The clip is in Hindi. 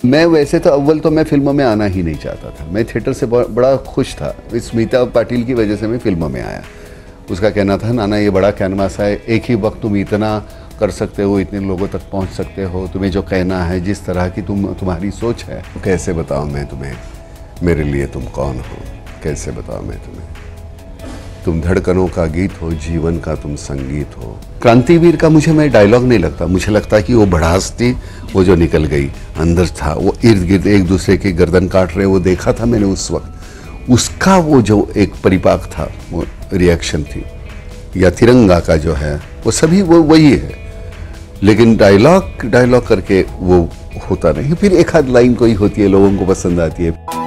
मैं वैसे तो अव्वल तो मैं फिल्मों में आना ही नहीं चाहता था। मैं थिएटर से बड़ा खुश था। स्मिता पाटिल की वजह से मैं फिल्मों में आया। उसका कहना था, नाना ये बड़ा कैनवास है, एक ही वक्त तुम इतना कर सकते हो, इतने लोगों तक पहुंच सकते हो, तुम्हें जो कहना है, जिस तरह की तुम्हारी सोच है, कैसे बताऊं मैं तुम्हें, मेरे लिए तुम कौन हो, कैसे बताऊं मैं तुम्हें। तुम धड़कनों का गीत हो, जीवन का तुम संगीत हो। क्रांतिवीर का मैं डायलॉग नहीं लगता, मुझे लगता कि वो भड़ास थी, वो जो निकल गई अंदर था, वो इर्द गिर्द एक दूसरे की गर्दन काट रहे, वो देखा था मैंने उस वक्त। उसका वो जो एक परिपाक था, वो रिएक्शन थी। या तिरंगा का जो है वो सभी वो वही है, लेकिन डायलॉग करके वो होता नहीं। फिर एक आध लाइन कोई होती है, लोगों को पसंद आती है।